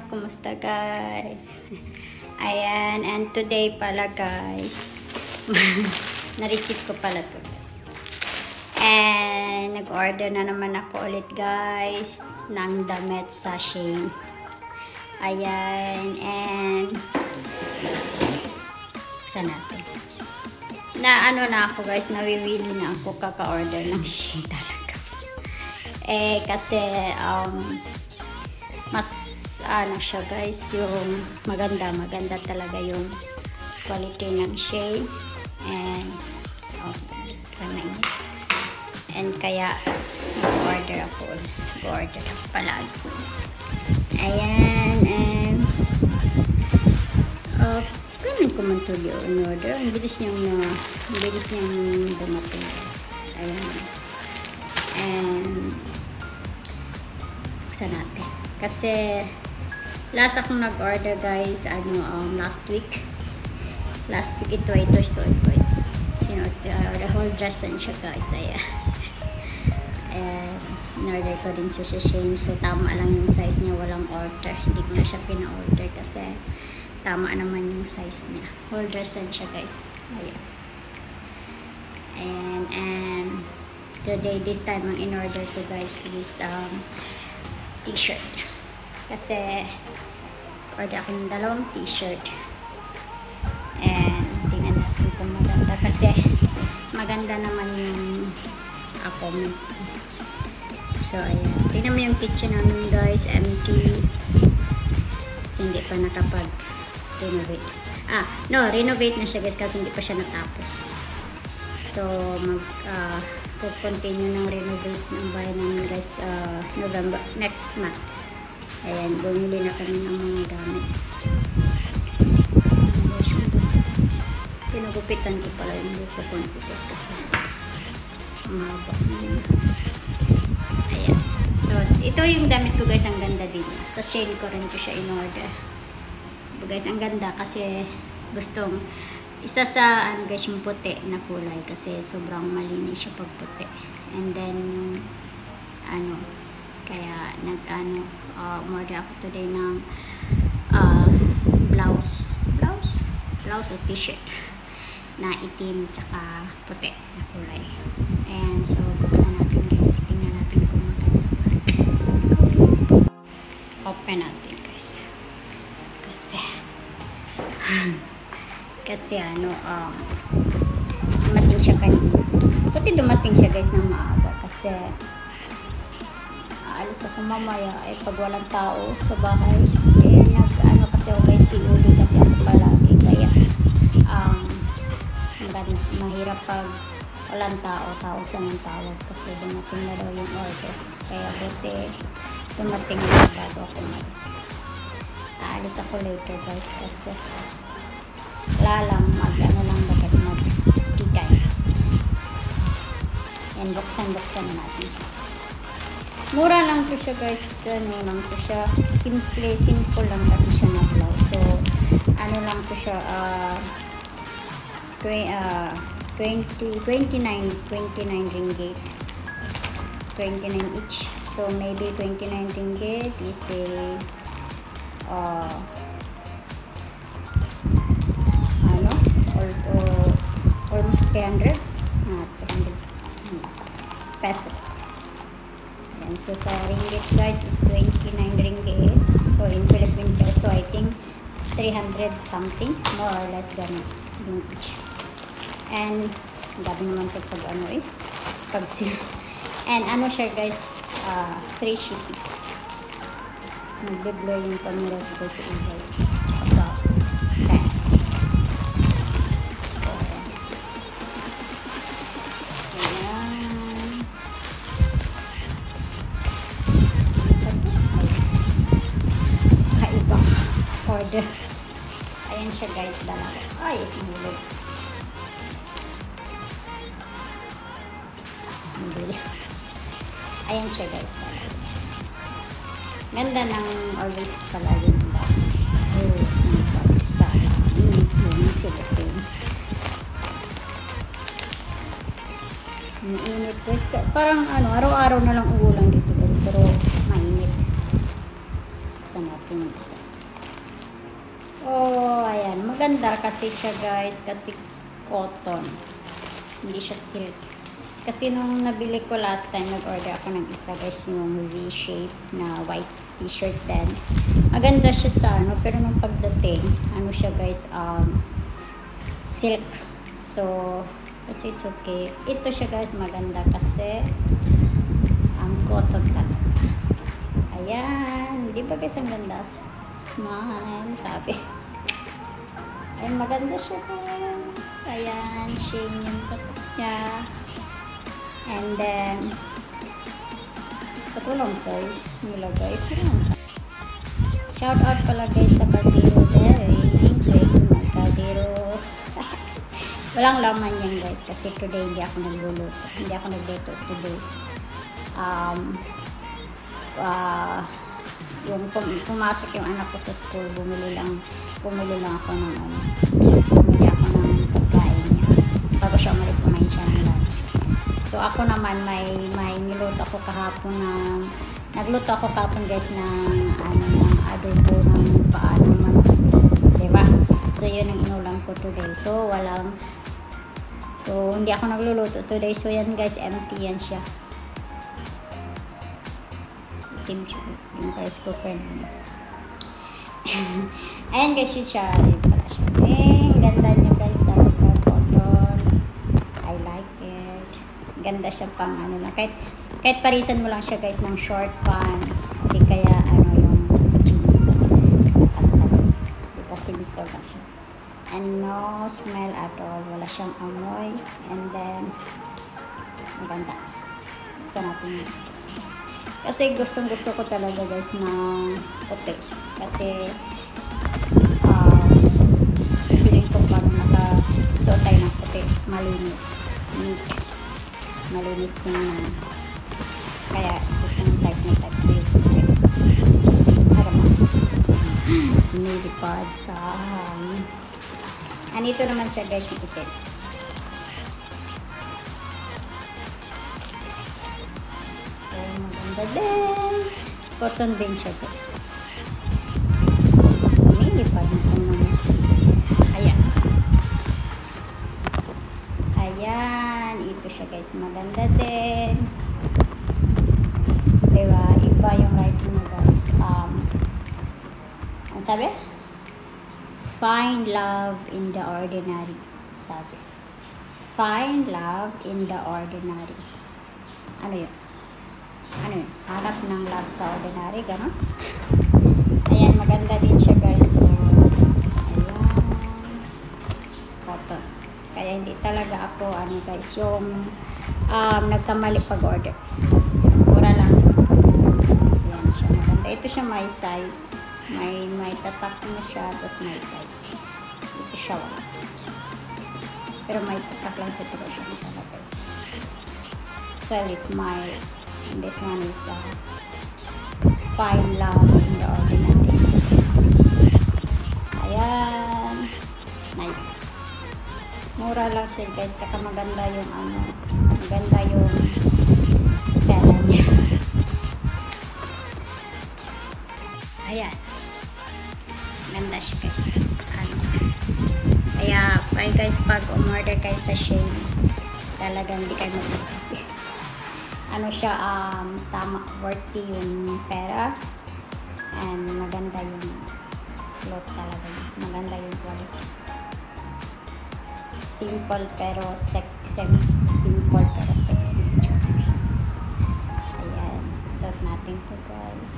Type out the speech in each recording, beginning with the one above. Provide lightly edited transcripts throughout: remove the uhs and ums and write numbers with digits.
Kumusta guys? Ayan, and today pala guys, na-receive ko pala to guys. And nag-order na naman ako ulit guys ng damit sa Shein. Ayan, and buksan natin. Na ano na ako guys, nawiwili na ako kaka-order ng Shein talaga. Kasi mas ano siya guys, yung maganda talaga yung quality ng Shein. And kaya order ako palagi. Ayan, and ganun ko man ito yung order. Ang bilis niyang dumating guys. Ayan, and buksan natin kasi last akong nag-order guys, last week ito sinuot, the whole dress siya guys. Ayan, in-order ko din sa Shein, so tama lang yung size niya, walang order, hindi ko na siya pina-order kasi tama naman yung size niya. Whole dress siya guys. Ayan, and today, this time ang in-order ko guys is t-shirt. Kasi order ako ng dalawang t-shirt. And tingnan natin kung maganda. Kasi maganda naman yung ako. So ayan. Tingnan mo yung kitchen namin guys. Empty. Kasi hindi pa nakapag-renovate. Renovate na siya guys kasi hindi pa siya natapos. So continue ng renovate ng bahay namin guys November, next month. Ayan, bumili na kami ng mga gamit. Pinagupitan ko pala yung buko kontitas kasi mahaba. Ayan. So, ito yung damit ko guys, ang ganda din. Sa Shein ko rin ko siya in-order. Guys, ang ganda kasi gustong isa sa guys yung puti na kulay kasi sobrang malinis siya pag puti. And then yung kaya umorder ako today ng blouse o t-shirt na itim tsaka puti na kulay. And so buksan natin guys, tingnan natin kung maganda. Let's go. Open natin guys kasi dumating siya dumating siya guys ng maaga kasi aalis ako mamaya pag walang tao sa bahay. Kasi ako guys, COD kasi ako palagi kaya mahirap pag walang tao siya ng tawag kasi dumating na daw yung order. Kaya buti dumating na bago ako malis. Aalis ako later guys kasi wala lang mag-tea time. And buksan na natin siya. Mura lang po siya guys. Simple lang kasi siya na blouse. So, lang po siya 29 ringgit. 29 each. So, maybe 29 ringgit is almost 300 peso. And so sa ringgit guys is 29 ringgit. So in Philippine peso I think 300 something, more or less ganun yung each. And gabi naman ito pag and siya guys, free shipping. Nagbe-blur yung camera ko sa ibay. Order. Ayan siya guys, dalawa. Ay, nahulog. Ayan siya guys, dalawa. Ganda ng always pala yun ba? Sa yung silicone. Ang init guys. Parang araw-araw na lang ulan dito guys, pero mainit. Buksan natin. natin yung isa. Oh, ayan. Maganda kasi siya guys. Kasi cotton. Hindi siya silk. Kasi nung nabili ko last time, nag-order ako ng isa guys, yung V-shape na white t-shirt din. Maganda siya sa ano, pero nung pagdating, ano siya guys, silk. So, it's okay. Ito siya guys, maganda kasi cotton talaga. Ayan. Di ba guys, ang ganda? Smile, sabi. Ayan, maganda siya guys. Ayan, shame yung tatak niya. And then, patulong size nilagay. Shout out pala guys sa Caldero Dairy. Caldero. Walang laman yan guys. Kasi today hindi ako nagluluto. Hindi ako nagluto today. Yung pumasok yung anak ko sa school, bumili lang ako ng bumili ako ng pagkain niya. Bago siya umalis, kumain siya ng lunch. So ako naman may niluto ako kahapon nagluto ako kahapon guys ng ng adobo ng paa ng manok. Diba? So yun ang inulam ko today. So hindi ako nagluluto today. So yan guys, empty yan siya. Yung rice cooker namin. Ayan guys, yun siya. Ayun pala siya. Ganda niya guys. Talaga cotton. I like it. Ganda siya pang ano lang. Kahit parisan mo lang siya guys ng short pant. Hindi kaya yung jeans. Diba simple lang siya. And no smell at all. Wala siyang amoy. And then, maganda. Gusto natin yung kasi gustong-gusto ko talaga guys ng puti. Kasi feeling ko pag nakasuot tayo ng puti, malinis. Neat. Malinis tingnan. Kaya gusto ng type na type ko yung puti. Nilipad sa andito naman siya guys yung itim. Maganda din. Cotton din siya guys. Nilipad na ito naman. Ayan. Ayan. Ito siya guys. Maganda din. Diba? Iba yung writing mo guys. Ang sabi? Find love in the ordinary. Sabi. Find love in the ordinary. Ano yun? Hanap ng love sa ordinary, gano'n? Ayan, maganda din siya guys. So, ayan. Cotton. Kaya hindi talaga ako, guys, yung nagkamali pag-order. Mura lang. Ayan siya, maganda. Ito siya my size. May tatak na siya, tapos my size. Ito siya, wala. Pero may tatak lang siya, pero siya talaga guys. So, at least and this one is find love in the ordinary. Ayan. Nice. Mura lang siya guys. Tsaka maganda yung maganda yung tela niya. Ayan. Ganda siya guys. Kaya guys, pag umorder kayo sa Shein, talagang hindi kayo magsisisi. Siya, tama, worthy yung pera, and maganda yung cloth talaga. Maganda yung quality. Simple pero simple pero sexy. Ayan. Suot natin to guys.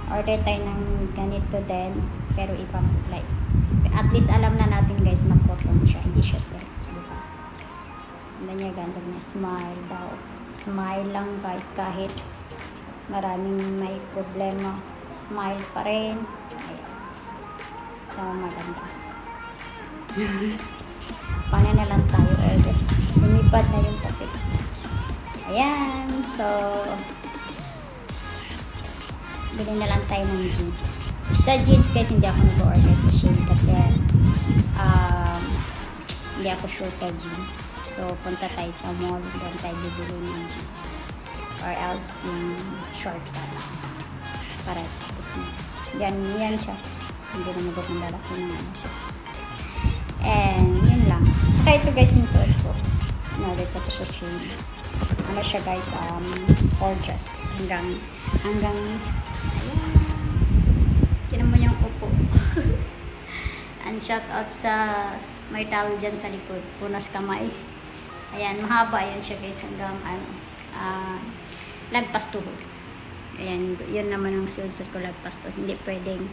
Order tayo ng ganito din, pero ibang like. At least alam na natin guys na cotton siya, hindi siya silk. Ganda niya, smile daw. Smile lang guys, kahit maraming may problema, smile pa rin. Ayan. So, maganda. Paano na lang tayo order. Lumipad na yung topic. Ayan. So, bili na lang tayo ng jeans. Sa jeans guys, hindi ako nag-order sa Shein kasi hindi ako sure sa jeans. So, punta tayo sa mall, doon tayo bibili ng jeans. Or else, yung short pa. Para tapos na. Yan siya. Hindi na magandang lalaki ng ano siya. And, yun lang. Saka ito guys, yung suot ko. Inorder ko to sa Shein. Ano siya guys, gorgeous. Hanggang, ayan. Tinan mo yung upo. And shout out sa may towel dyan sa likod. Punas kamay. Ayan, mahaba yan siya guys. Hanggang, lagpas tuhod. Ayan, yun naman ang susunod ko, lagpas tuhod. Hindi pwedeng,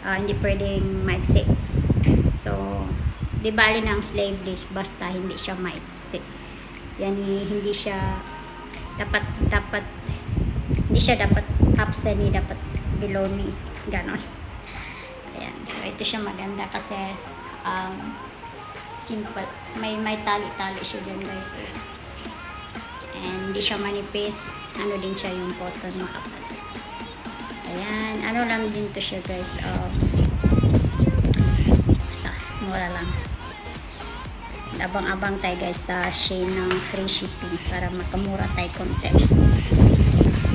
hindi pwedeng maiksi. So, di bali ng sleeveless basta hindi siya maiksi. Yan, hindi siya dapat hindi siya dapat upsa ni, dapat below ni, ganon. Ayan, so ito siya maganda kasi simple, may tali-tali siya dyan guys. And hindi siya manipis, ano din siya yung cotton, makapal. Ayan, ano lang din to siya guys, basta mura lang. Abang-abang tayo guys sa Shein ng free shipping para makamura tayo konti.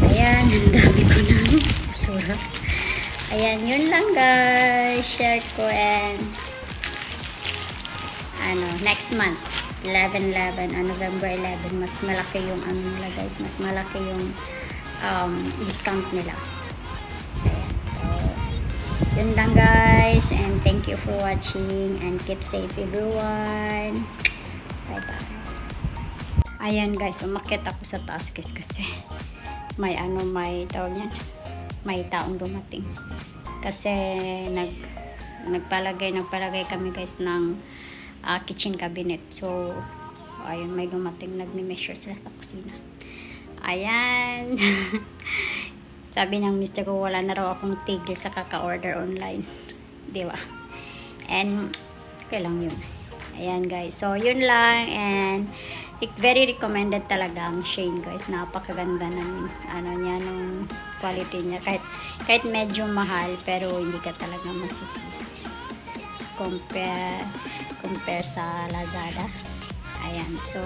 Ayan, ang dami ko ng basura. Ayan, yun lang guys, share ko. And next month 11/11, November 11, mas malaki yung ano nila guys, mas malaki yung discount nila. Ayan, so yun lang guys, and thank you for watching and keep safe everyone. Bye bye. Ayan guys, umakyat ako sa taas guys kasi may tawag niyan, may taong dumating kasi nagpalagay kami guys ng kitchen cabinet. So ayun, may dumating, nagme-measure sila sa kusina. Ayan. Sabi ng mister ko, wala na raw akong tigil sa kaka-order online. Di ba? And okay lang yun. Ayan guys, so yun lang. And very recommended talaga ang Shein guys. Napakaganda ng niya, ng quality niya. Kahit medyo mahal, pero hindi ka talaga masisisi compare sa Lazada. Ayan, so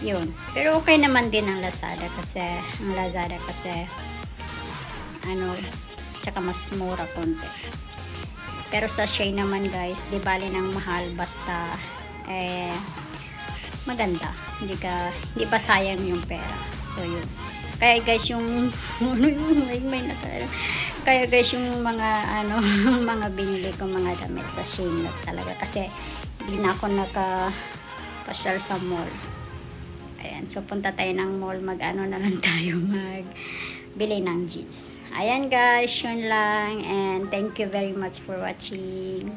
yun. Pero okay naman din ang Lazada kasi tsaka mas mura konti. Pero sa Shein naman guys, di bali ng mahal, basta maganda. Hindi pa sayang yung pera. So yun. Kaya guys, yung kaya guys, yung mga mga binili ko mga damit sa Shein na talaga kasi hindi na ako nakapasyal sa mall. Ayan, so punta tayo ng mall, na lang tayo, magbili ng jeans. Ayan guys, yun lang, and thank you very much for watching.